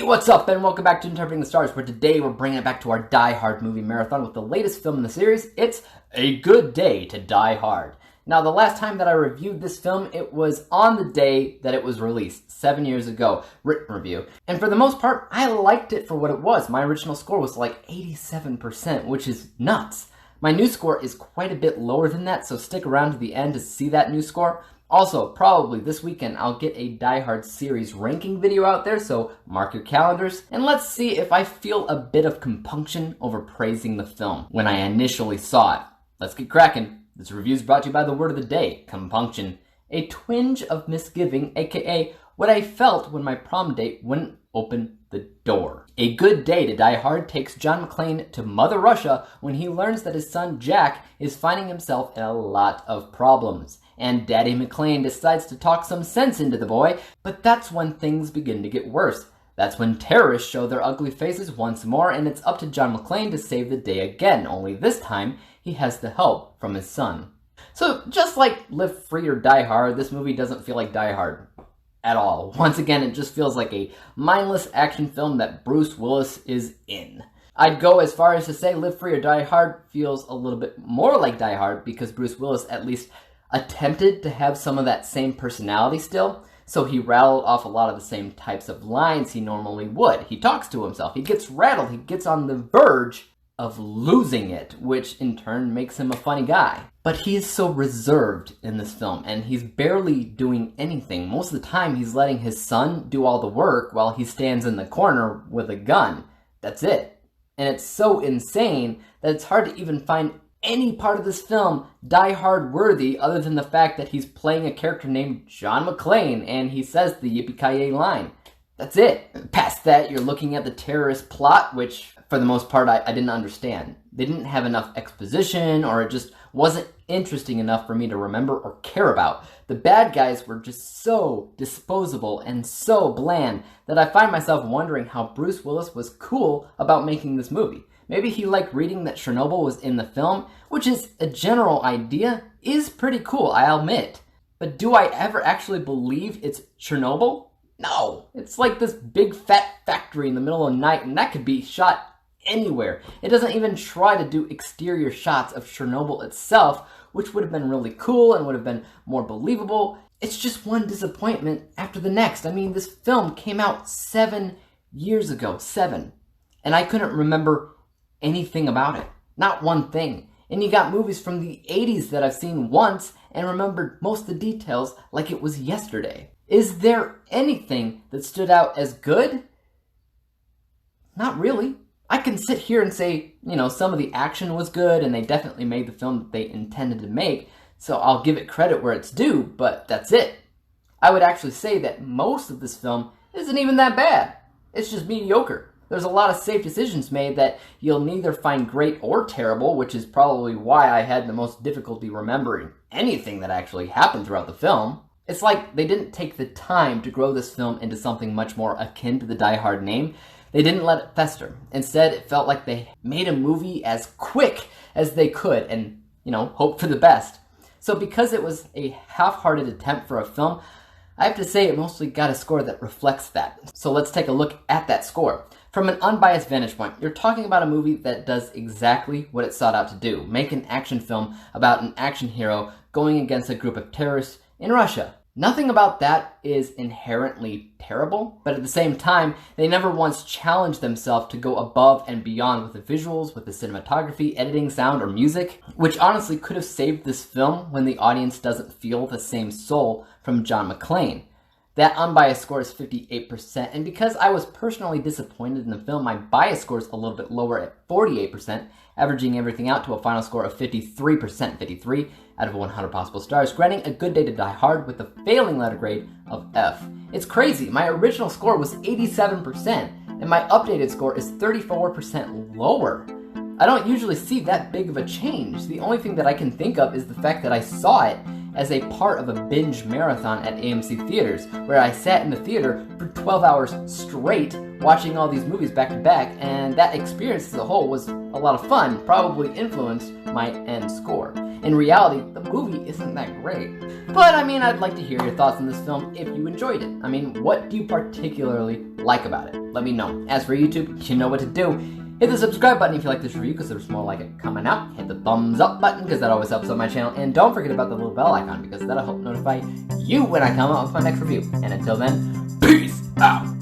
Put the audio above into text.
Hey, what's up, and welcome back to Interpreting the Stars, where today we're bringing it back to our Die Hard movie marathon with the latest film in the series. It's A Good Day to Die Hard. Now, the last time that I reviewed this film, it was on the day that it was released, 7 years ago, written review. And for the most part, I liked it for what it was. My original score was like 87%, which is nuts. My new score is quite a bit lower than that, so stick around to the end to see that new score. Also, probably this weekend, I'll get a Die Hard series ranking video out there, so mark your calendars. And let's see if I feel a bit of compunction over praising the film when I initially saw it. Let's get cracking. This review is brought to you by the word of the day, compunction. A twinge of misgiving, aka what I felt when my prom date wouldn't open the door. A Good Day to Die Hard takes John McClane to Mother Russia when he learns that his son Jack is finding himself in a lot of problems. And Daddy McClane decides to talk some sense into the boy, but that's when things begin to get worse. That's when terrorists show their ugly faces once more, and it's up to John McClane to save the day again, only this time, he has the help from his son. So, just like Live Free or Die Hard, this movie doesn't feel like Die Hard at all. Once again, it just feels like a mindless action film that Bruce Willis is in. I'd go as far as to say Live Free or Die Hard feels a little bit more like Die Hard because Bruce Willis at least attempted to have some of that same personality still, so he rattled off a lot of the same types of lines he normally would. He talks to himself, he gets rattled, he gets on the verge of losing it, which in turn makes him a funny guy. But he is so reserved in this film, and he's barely doing anything. Most of the time he's letting his son do all the work while he stands in the corner with a gun. That's it. And it's so insane that it's hard to even find any part of this film Die Hard worthy other than the fact that he's playing a character named John McClane and he says the yippee-ki-yay line. That's it. Past that, you're looking at the terrorist plot, which for the most part I didn't understand. They didn't have enough exposition, or it just wasn't interesting enough for me to remember or care about. The bad guys were just so disposable and so bland that I find myself wondering how Bruce Willis was cool about making this movie. Maybe he liked reading that Chernobyl was in the film, which is a general idea, is pretty cool, I'll admit. But do I ever actually believe it's Chernobyl? No. It's like this big fat factory in the middle of the night, and that could be shot anywhere. It doesn't even try to do exterior shots of Chernobyl itself, which would have been really cool and would have been more believable. It's just one disappointment after the next. I mean, this film came out 7 years ago. 7. And I couldn't remember anything about it. Not one thing. And you got movies from the 80s that I've seen once and remembered most of the details like it was yesterday. Is there anything that stood out as good? Not really. I can sit here and say, some of the action was good and they definitely made the film that they intended to make, so I'll give it credit where it's due, but that's it. I would actually say that most of this film isn't even that bad. It's just mediocre. There's a lot of safe decisions made that you'll neither find great or terrible, which is probably why I had the most difficulty remembering anything that actually happened throughout the film. It's like they didn't take the time to grow this film into something much more akin to the Die Hard name. They didn't let it fester. Instead, it felt like they made a movie as quick as they could and, hope for the best. So because it was a half-hearted attempt for a film, I have to say it mostly got a score that reflects that. So let's take a look at that score. From an unbiased vantage point, you're talking about a movie that does exactly what it sought out to do. Make an action film about an action hero going against a group of terrorists in Russia. Nothing about that is inherently terrible, but at the same time, they never once challenged themselves to go above and beyond with the visuals, with the cinematography, editing, sound, or music, which honestly could have saved this film when the audience doesn't feel the same soul from John McClane. That unbiased score is 58%, and because I was personally disappointed in the film, my bias score is a little bit lower at 48%, averaging everything out to a final score of 53%, 53 out of 100 possible stars, granting A Good Day to Die Hard with a failing letter grade of F. It's crazy, my original score was 87%, and my updated score is 34% lower. I don't usually see that big of a change. The only thing that I can think of is the fact that I saw it as a part of a binge marathon at AMC theaters, where I sat in the theater for 12 hours straight watching all these movies back to back, and that experience as a whole was a lot of fun, probably influenced my end score. in reality, the movie isn't that great. But I mean, I'd like to hear your thoughts on this film if you enjoyed it. I mean, what do you particularly like about it? Let me know. As for YouTube, you know what to do. Hit the subscribe button if you like this review because there's more like it coming out. Hit the thumbs up button because that always helps out my channel. And don't forget about the little bell icon because that'll help notify you when I come out with my next review. And until then, peace out!